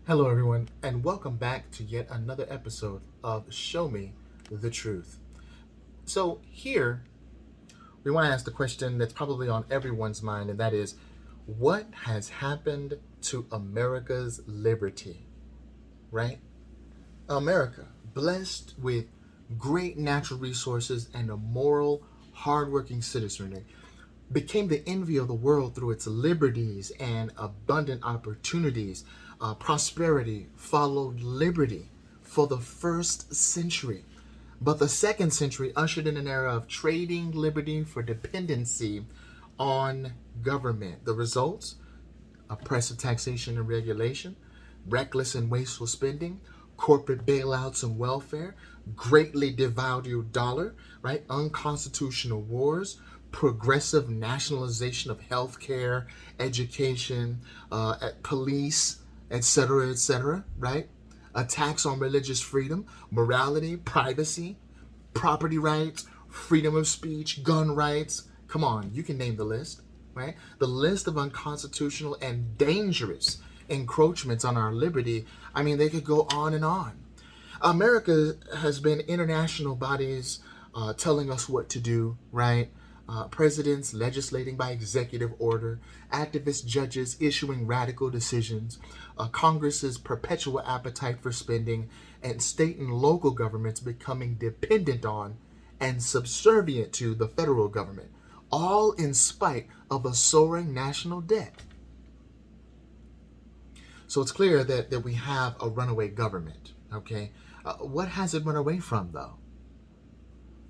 Hello, everyone, and welcome back to yet another episode of Show Me the Truth. So, here we want to ask the question that's probably on everyone's mind, and that is what has happened to America's liberty, right? America, blessed with great natural resources and a moral, hardworking citizenry, became the envy of the world through its liberties and abundant opportunities. Prosperity followed liberty for the first century. But the second century ushered in an era of trading liberty for dependency on government. The results? Oppressive taxation and regulation, reckless and wasteful spending, corporate bailouts and welfare, greatly devalued dollar, right? Unconstitutional wars, progressive nationalization of healthcare, education, police, etc., right? Attacks on religious freedom, morality, privacy, property rights, freedom of speech, gun rights. Come on, you can name the list, right? The list of unconstitutional and dangerous encroachments on our liberty, I mean, they could go on and on. America has been international bodies telling us what to do, right? Presidents legislating by executive order, activist judges issuing radical decisions, Congress's perpetual appetite for spending, and state and local governments becoming dependent on and subservient to the federal government, all in spite of a soaring national debt. So it's clear that we have a runaway government, okay? What has it run away from, though?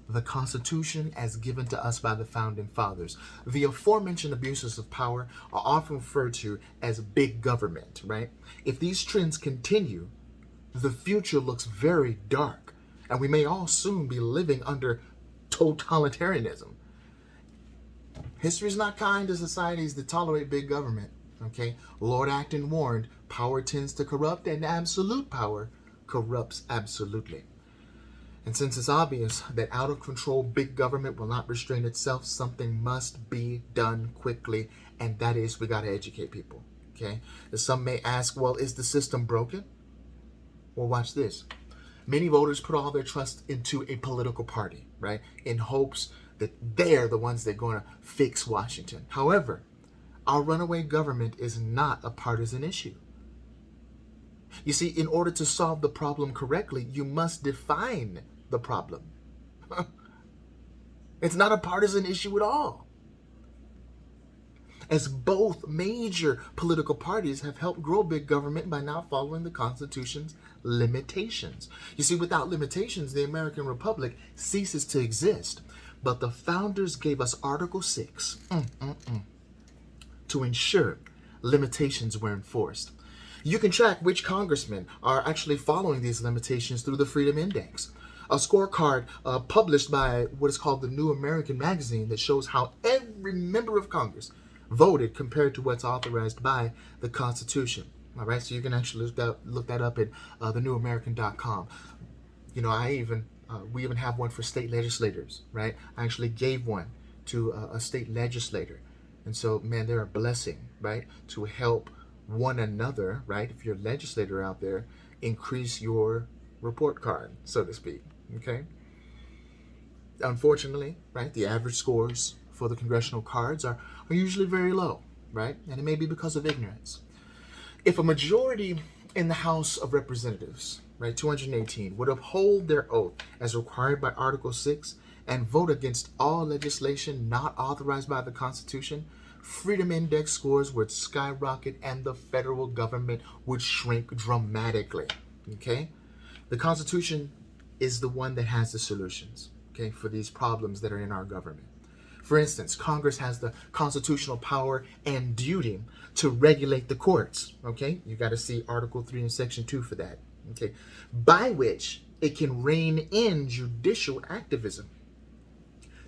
The Constitution as given to us by the Founding Fathers. The aforementioned abuses of power are often referred to as big government, right? If these trends continue, the future looks very dark, and we may all soon be living under totalitarianism. History is not kind to societies that tolerate big government, okay? Lord Acton warned, power tends to corrupt, and absolute power corrupts absolutely. And since it's obvious that out of control big government will not restrain itself, something must be done quickly, and that is we got to educate people. Okay? Some may ask, well, is the system broken? Well, watch this. Many voters put all their trust into a political party, right? In hopes that they're the ones that are going to fix Washington. However, our runaway government is not a partisan issue. You see, in order to solve the problem correctly, you must define the problem. It's not a partisan issue at all, as both major political parties have helped grow big government by not following the Constitution's limitations. You see, without limitations, the American Republic ceases to exist. But the founders gave us Article 6 to ensure limitations were enforced. You can track which congressmen are actually following these limitations through the Freedom Index, a scorecard published by what is called the New American Magazine that shows how every member of Congress voted compared to what's authorized by the Constitution. All right, so you can actually look that up at thenewamerican.com. You know, we even have one for state legislators, right? I actually gave one to a state legislator. And so, man, they're a blessing, right, to help one another, right? If you're a legislator out there, increase your report card, so to speak, okay? Unfortunately, right, the average scores for the congressional cards are usually very low, right? And it may be because of ignorance. If a majority in the House of Representatives, right, 218, would uphold their oath as required by Article 6 and vote against all legislation not authorized by the Constitution, Freedom Index scores would skyrocket and the federal government would shrink dramatically. Okay? The Constitution is the one that has the solutions, okay, for these problems that are in our government. For instance, Congress has the constitutional power and duty to regulate the courts. Okay? You got to see Article 3 and Section 2 for that. Okay? By which it can rein in judicial activism.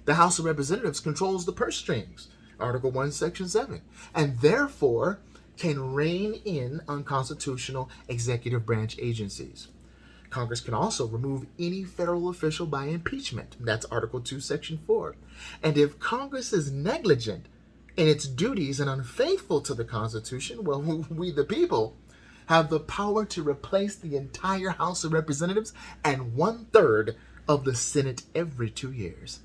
The House of Representatives controls the purse strings, Article 1, Section 7, and therefore can rein in unconstitutional executive branch agencies. Congress can also remove any federal official by impeachment. That's Article 2, Section 4. And if Congress is negligent in its duties and unfaithful to the Constitution, well, we the people have the power to replace the entire House of Representatives and 1/3 of the Senate every 2 years.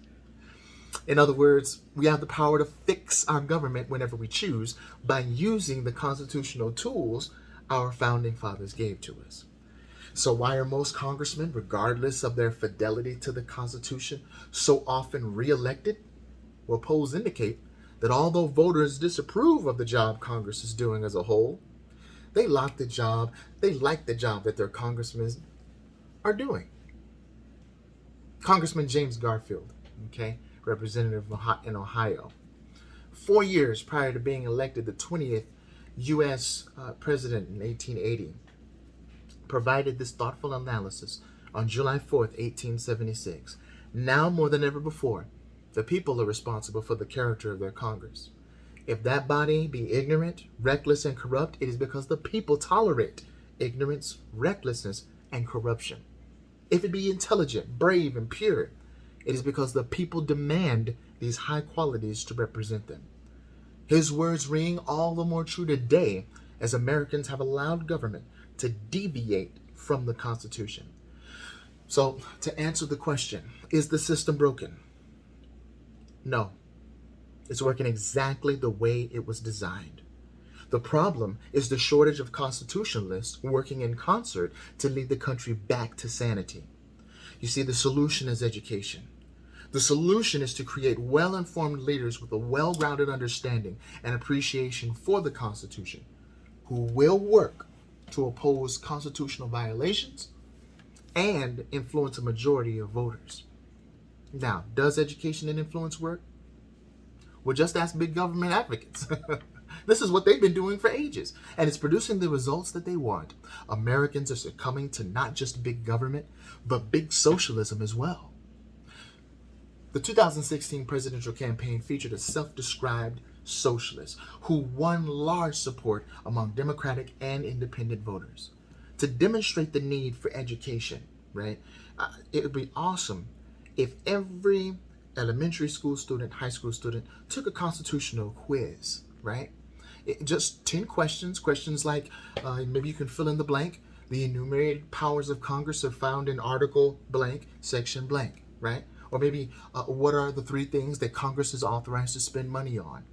In other words, we have the power to fix our government whenever we choose by using the constitutional tools our founding fathers gave to us. So why are most congressmen, regardless of their fidelity to the Constitution, so often reelected? Well, polls indicate that although voters disapprove of the job Congress is doing as a whole, they like the job that their congressmen are doing. Congressman James Garfield, representative in Ohio, 4 years prior to being elected the 20th U.S. president in 1880, provided this thoughtful analysis on July 4th, 1876. Now more than ever before, the people are responsible for the character of their Congress. If that body be ignorant, reckless, and corrupt, it is because the people tolerate ignorance, recklessness, and corruption. If it be intelligent, brave, and pure, it is because the people demand these high qualities to represent them. His words ring all the more true today as Americans have allowed government to deviate from the Constitution. So, to answer the question, is the system broken? No. It's working exactly the way it was designed. The problem is the shortage of constitutionalists working in concert to lead the country back to sanity. You see, the solution is education. The solution is to create well-informed leaders with a well-rounded understanding and appreciation for the Constitution, who will work to oppose constitutional violations and influence a majority of voters. Now, does education and influence work? Well, just ask big government advocates. This is what they've been doing for ages, and it's producing the results that they want. Americans are succumbing to not just big government, but big socialism as well. The 2016 presidential campaign featured a self-described socialist who won large support among Democratic and independent voters. To demonstrate the need for education, right? It would be awesome if every elementary school student, high school student took a constitutional quiz, right? Just 10 questions like maybe you can fill in the blank. The enumerated powers of Congress are found in Article blank, Section blank, right? Or maybe what are the 3 things that Congress is authorized to spend money on?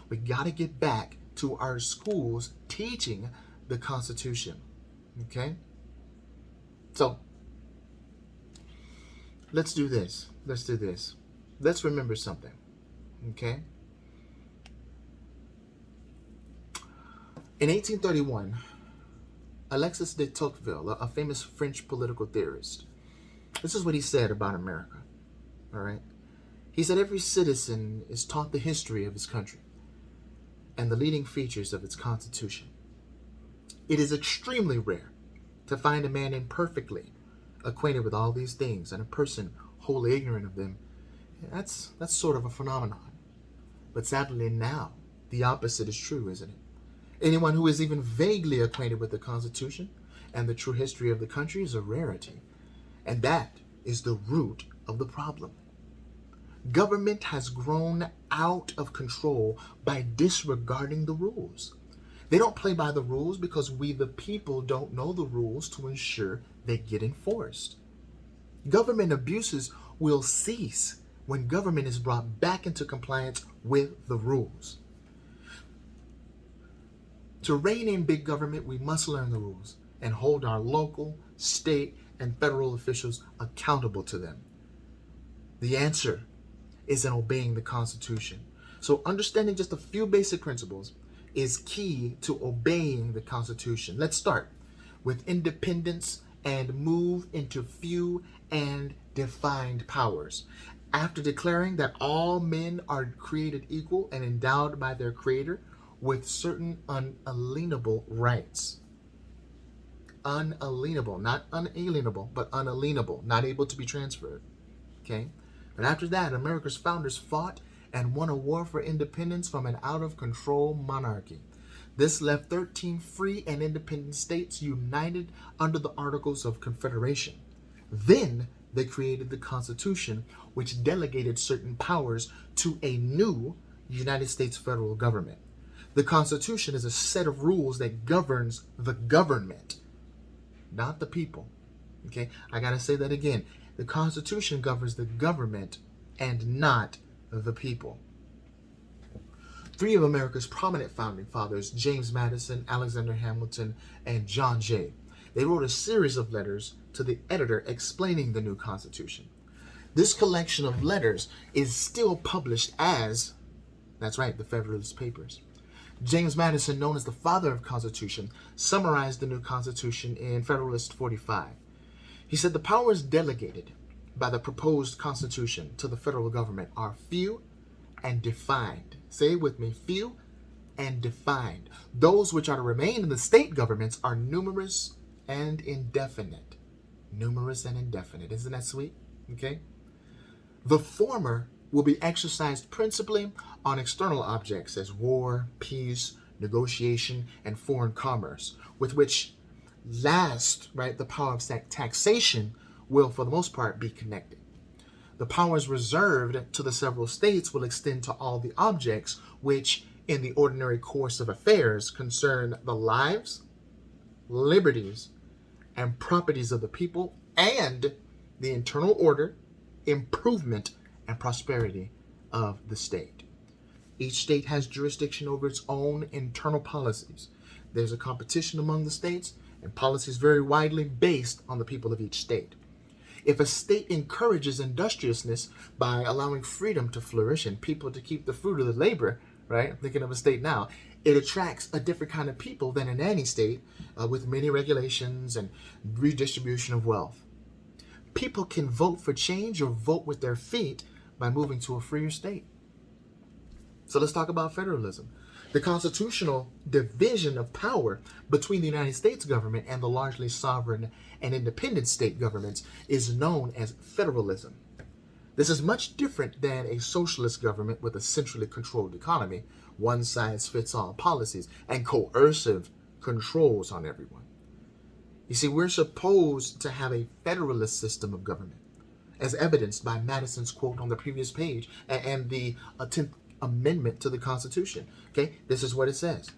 We got to get back to our schools teaching the Constitution, okay? So let's do this. Let's remember something, okay? In 1831, Alexis de Tocqueville, a famous French political theorist, this is what he said about America, all right? He said every citizen is taught the history of his country and the leading features of its constitution. It is extremely rare to find a man imperfectly acquainted with all these things and a person wholly ignorant of them. That's sort of a phenomenon. But sadly now, the opposite is true, isn't it? Anyone who is even vaguely acquainted with the Constitution and the true history of the country is a rarity. And that is the root of the problem. Government has grown out of control by disregarding the rules. They don't play by the rules because we, the people, don't know the rules to ensure they get enforced. Government abuses will cease when government is brought back into compliance with the rules. To rein in big government, we must learn the rules and hold our local, state, and federal officials accountable to them. The answer is in obeying the Constitution. So understanding just a few basic principles is key to obeying the Constitution. Let's start with independence and move into few and defined powers. After declaring that all men are created equal and endowed by their Creator with certain unalienable rights. Unalienable, not unalienable, but unalienable, not able to be transferred. Okay? And after that, America's founders fought and won a war for independence from an out-of-control monarchy. This left 13 free and independent states united under the Articles of Confederation. Then they created the Constitution, which delegated certain powers to a new United States federal government. The Constitution is a set of rules that governs the government, not the people. Okay, I gotta say that again. The Constitution governs the government and not the people. Three of America's prominent founding fathers, James Madison, Alexander Hamilton, and John Jay, they wrote a series of letters to the editor explaining the new Constitution. This collection of letters is still published as, that's right, the Federalist Papers. James Madison, known as the father of Constitution, summarized the new Constitution in Federalist 45. He said the powers delegated by the proposed Constitution to the federal government are few and defined. Say it with me, few and defined. Those which are to remain in the state governments are numerous and indefinite. Numerous and indefinite. Isn't that sweet? Okay. The former will be exercised principally on external objects as war, peace, negotiation, and foreign commerce, with which last, right, the power of taxation will, for the most part, be connected. The powers reserved to the several states will extend to all the objects which, in the ordinary course of affairs, concern the lives, liberties, and properties of the people, and the internal order, improvement, and prosperity of the state. Each state has jurisdiction over its own internal policies. There's a competition among the states, and policies vary widely based on the people of each state. If a state encourages industriousness by allowing freedom to flourish and people to keep the fruit of the labor, right? I'm thinking of a state now. It attracts a different kind of people than in any state with many regulations and redistribution of wealth. People can vote for change or vote with their feet by moving to a freer state. So let's talk about federalism. The constitutional division of power between the United States government and the largely sovereign and independent state governments is known as federalism. This is much different than a socialist government with a centrally controlled economy, one-size-fits-all policies, and coercive controls on everyone. You see, we're supposed to have a federalist system of government, as evidenced by Madison's quote on the previous page and the 10th Amendment to the Constitution. Okay, this is what it says.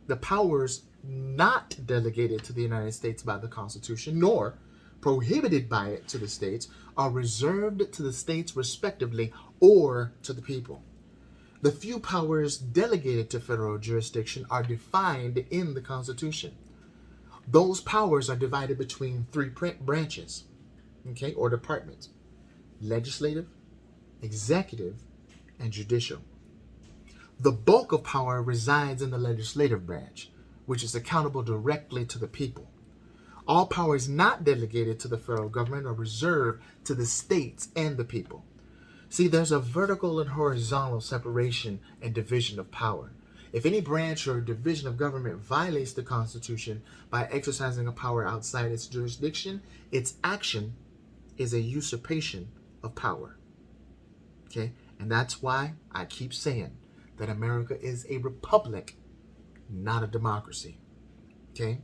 The powers not delegated to the United States by the Constitution, nor prohibited by it to the states, are reserved to the states respectively or to the people. The few powers delegated to federal jurisdiction are defined in the Constitution. Those powers are divided between three branches, okay, or departments: legislative, executive, and judicial. The bulk of power resides in the legislative branch, which is accountable directly to the people. All powers not delegated to the federal government are reserved to the states and the people. See, there's a vertical and horizontal separation and division of power. If any branch or division of government violates the Constitution by exercising a power outside its jurisdiction, its action is a usurpation of power. Okay? And that's why I keep saying that America is a republic, not a democracy. Okay?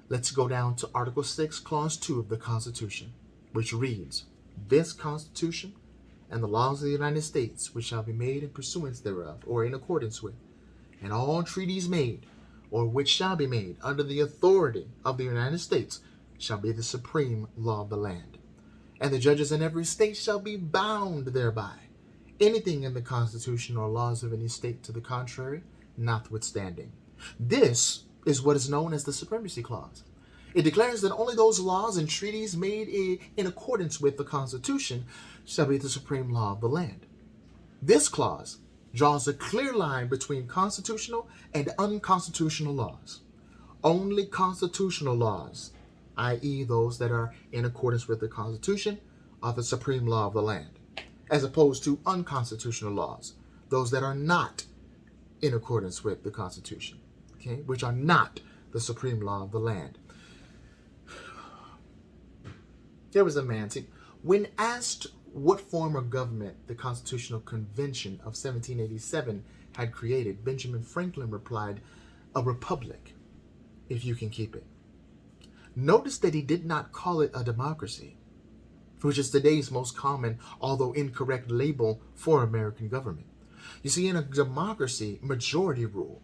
Let's go down to Article 6, Clause 2 of the Constitution, which reads, "This Constitution and the laws of the United States, which shall be made in pursuance thereof, or in accordance with, and all treaties made, or which shall be made under the authority of the United States, shall be the supreme law of the land. And the judges in every state shall be bound thereby. Anything in the Constitution or laws of any state to the contrary, notwithstanding." This is what is known as the Supremacy Clause. It declares that only those laws and treaties made in accordance with the Constitution shall be the supreme law of the land. This clause draws a clear line between constitutional and unconstitutional laws. Only constitutional laws, i.e. those that are in accordance with the Constitution, are the supreme law of the land, as opposed to unconstitutional laws, those that are not in accordance with the Constitution, okay, which are not the supreme law of the land. There was a man, when asked what form of government the Constitutional Convention of 1787 had created, Benjamin Franklin replied, "A republic, if you can keep it." Notice that he did not call it a democracy, which is today's most common, although incorrect, label for American government. You see, in a democracy, majority rule.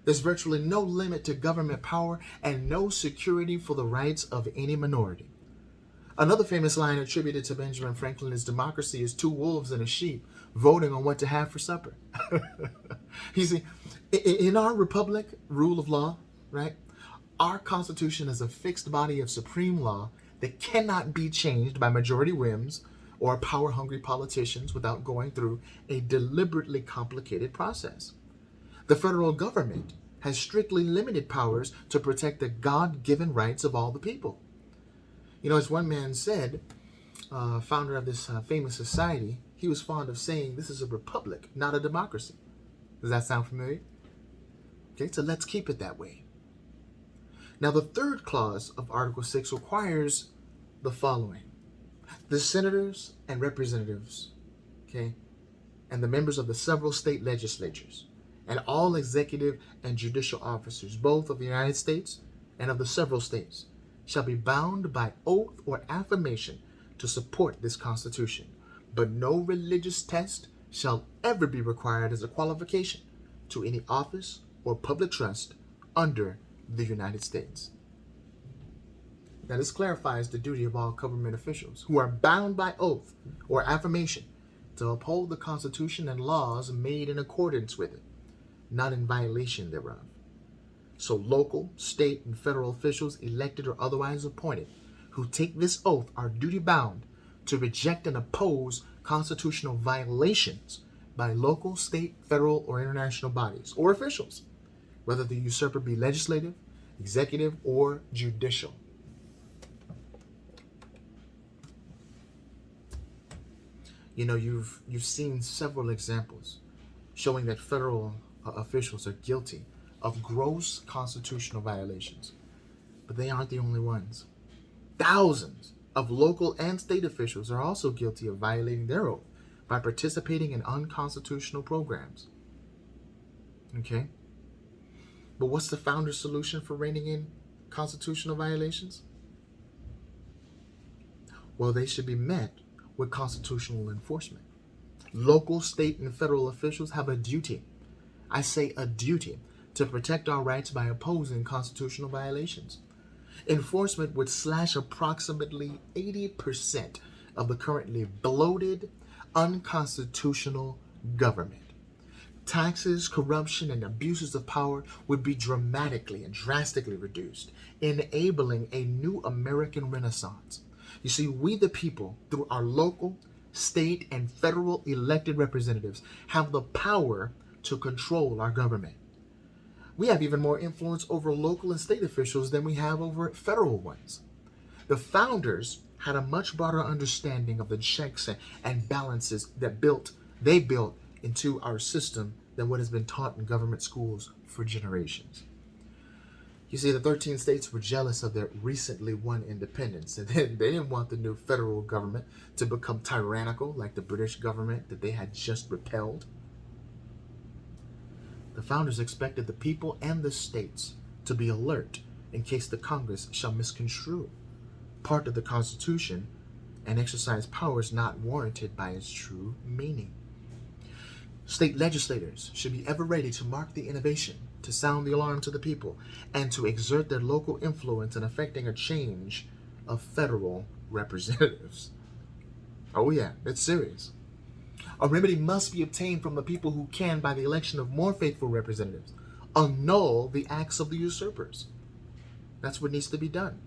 There's virtually no limit to government power and no security for the rights of any minority. Another famous line attributed to Benjamin Franklin is democracy is two wolves and a sheep voting on what to have for supper. You see, in our republic, rule of law, right? Our Constitution is a fixed body of supreme law that cannot be changed by majority whims or power-hungry politicians without going through a deliberately complicated process. The federal government has strictly limited powers to protect the God-given rights of all the people. You know, as one man said, founder of this famous society, he was fond of saying, this is a republic, not a democracy. Does that sound familiar? Okay, so let's keep it that way. Now, the third clause of Article 6 requires the following. The senators and representatives, okay, and the members of the several state legislatures, and all executive and judicial officers, both of the United States and of the several states, shall be bound by oath or affirmation to support this Constitution, but no religious test shall ever be required as a qualification to any office or public trust under the United States. Now, this clarifies the duty of all government officials who are bound by oath or affirmation to uphold the Constitution and laws made in accordance with it, not in violation thereof. So local, state, and federal officials, elected or otherwise appointed, who take this oath are duty-bound to reject and oppose constitutional violations by local, state, federal, or international bodies or officials, whether the usurper be legislative, executive, or judicial. You know, you've seen several examples showing that federal officials are guilty of gross constitutional violations, but they aren't the only ones. Thousands of local and state officials are also guilty of violating their oath by participating in unconstitutional programs. Okay? But what's the founder's solution for reining in constitutional violations? Well, they should be met with constitutional enforcement. Local, state, and federal officials have a duty, I say a duty, to protect our rights by opposing constitutional violations. Enforcement would slash approximately 80% of the currently bloated, unconstitutional government. Taxes, corruption, and abuses of power would be dramatically and drastically reduced, enabling a new American Renaissance. You see, we the people, through our local, state, and federal elected representatives, have the power to control our government. We have even more influence over local and state officials than we have over federal ones. The founders had a much broader understanding of the checks and balances that they built into our system than what has been taught in government schools for generations. You see, the 13 states were jealous of their recently won independence, and they didn't want the new federal government to become tyrannical like the British government that they had just repelled. The founders expected the people and the states to be alert in case the Congress shall misconstrue part of the Constitution and exercise powers not warranted by its true meaning. State legislators should be ever ready to mark the innovation, to sound the alarm to the people, and to exert their local influence in effecting a change of federal representatives. Oh yeah, it's serious. A remedy must be obtained from the people who can, by the election of more faithful representatives, annul the acts of the usurpers. That's what needs to be done.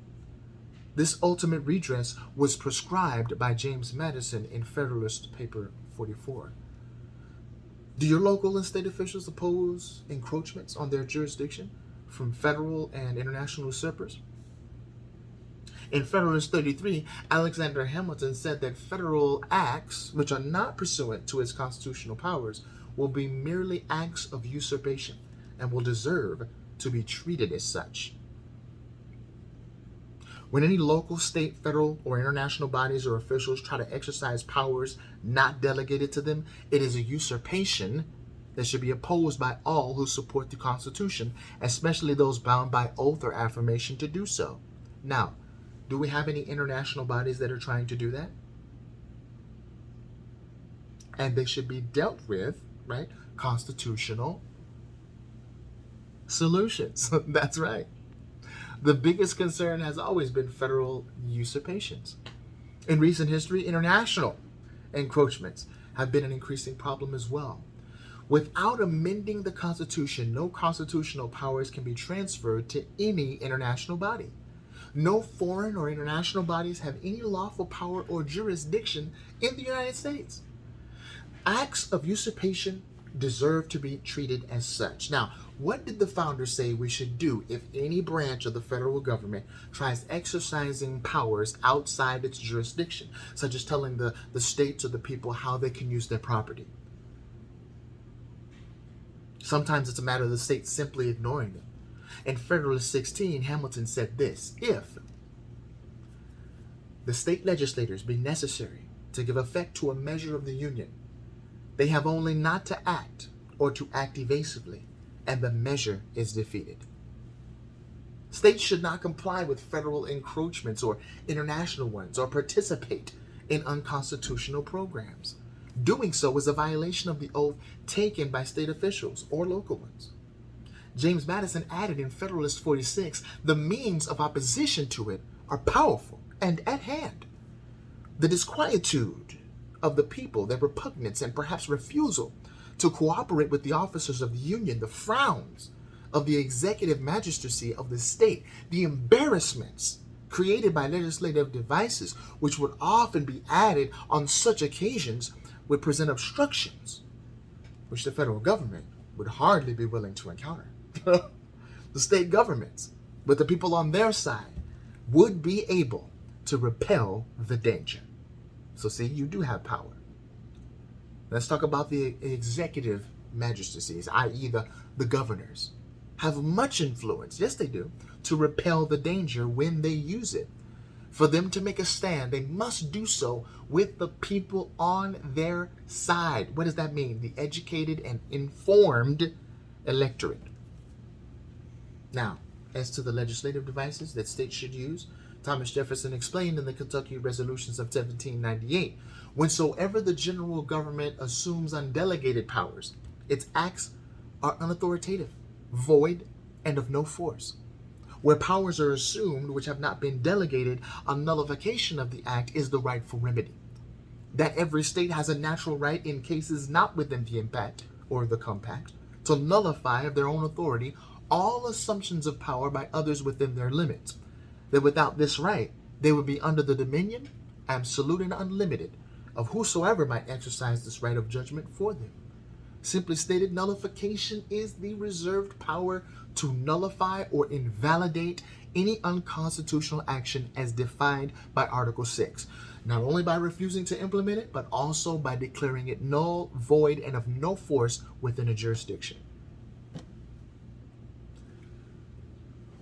This ultimate redress was prescribed by James Madison in Federalist Paper 44. Do your local and state officials oppose encroachments on their jurisdiction from federal and international usurpers? In Federalist 33, Alexander Hamilton said that federal acts, which are not pursuant to its constitutional powers, will be merely acts of usurpation and will deserve to be treated as such. When any local, state, federal, or international bodies or officials try to exercise powers not delegated to them, it is a usurpation that should be opposed by all who support the Constitution, especially those bound by oath or affirmation to do so. Now, do we have any international bodies that are trying to do that? And they should be dealt with right? Constitutional solutions. That's right. The biggest concern has always been federal usurpations. In recent history, international encroachments have been an increasing problem as well. Without amending the Constitution, no constitutional powers can be transferred to any international body. No foreign or international bodies have any lawful power or jurisdiction in the United States. Acts of usurpation deserve to be treated as such. Now, what did the founders say we should do if any branch of the federal government tries exercising powers outside its jurisdiction, such as telling the states or the people how they can use their property? Sometimes it's a matter of the state simply ignoring them. In Federalist 16, Hamilton said this: if the state legislators be necessary to give effect to a measure of the Union, they have only not to act or to act evasively, and the measure is defeated. States should not comply with federal encroachments or international ones or participate in unconstitutional programs. Doing so is a violation of the oath taken by state officials or local ones. James Madison added in Federalist 46, the means of opposition to it are powerful and at hand. The disquietude of the people, their repugnance and perhaps refusal to cooperate with the officers of the Union, the frowns of the executive magistracy of the state, the embarrassments created by legislative devices, which would often be added on such occasions, would present obstructions which the federal government would hardly be willing to encounter. The state governments, with the people on their side, would be able to repel the danger. So see, you do have power. Let's talk about the executive magistracies, i.e. the governors. Have much influence, yes they do, to repel the danger when they use it. For them to make a stand, they must do so with the people on their side. What does that mean? The educated and informed electorate. Now, as to the legislative devices that states should use, Thomas Jefferson explained in the Kentucky Resolutions of 1798, whensoever the general government assumes undelegated powers, its acts are unauthoritative, void, and of no force. Where powers are assumed which have not been delegated, a nullification of the act is the rightful remedy. That every state has a natural right in cases not within the impact or the compact to nullify of their own authority all assumptions of power by others within their limits. That without this right, they would be under the dominion, absolute and unlimited, of whosoever might exercise this right of judgment for them. Simply stated, nullification is the reserved power to nullify or invalidate any unconstitutional action as defined by Article 6, not only by refusing to implement it, but also by declaring it null, void, and of no force within a jurisdiction.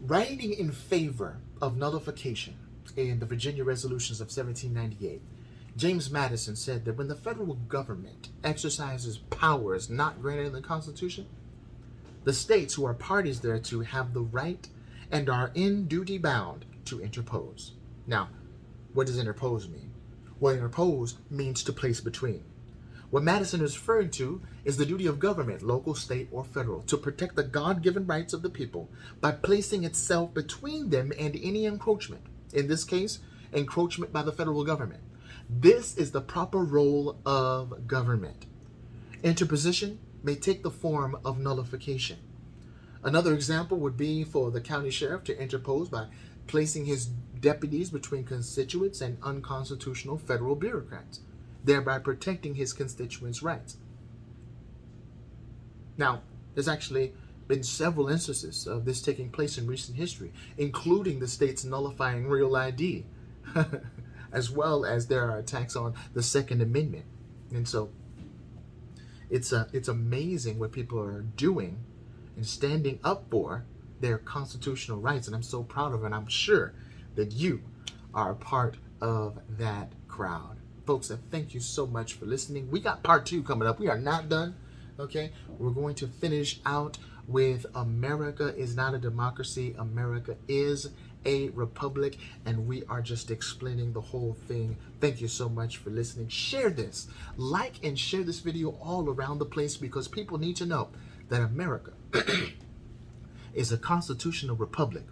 Writing in favor of nullification in the Virginia Resolutions of 1798, James Madison said that when the federal government exercises powers not granted in the Constitution, the states who are parties thereto have the right and are in duty bound to interpose. Now, what does interpose mean? Well, interpose means to place between. What Madison is referring to is the duty of government, local, state, or federal, to protect the God-given rights of the people by placing itself between them and any encroachment. In this case, encroachment by the federal government. This is the proper role of government. Interposition may take the form of nullification. Another example would be for the county sheriff to interpose by placing his deputies between constituents and unconstitutional federal bureaucrats, thereby protecting his constituents' rights. Now, there's actually been several instances of this taking place in recent history, including the states nullifying Real ID, as well as there are attacks on the Second Amendment. And so it's amazing what people are doing and standing up for their constitutional rights. And I'm so proud of it. And I'm sure that you are a part of that crowd. Folks, thank you so much for listening. We got part 2 coming up. We are not done. Okay, we're going to finish out with America is not a democracy. America is a republic, and we are just explaining the whole thing. Thank you so much for listening. Share this, like and share this video all around the place, because people need to know that America is a constitutional republic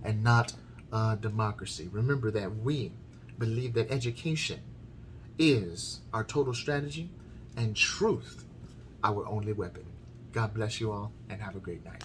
and not a democracy. Remember that we believe that education is our total strategy and truth our only weapon. God bless you all and have a great night.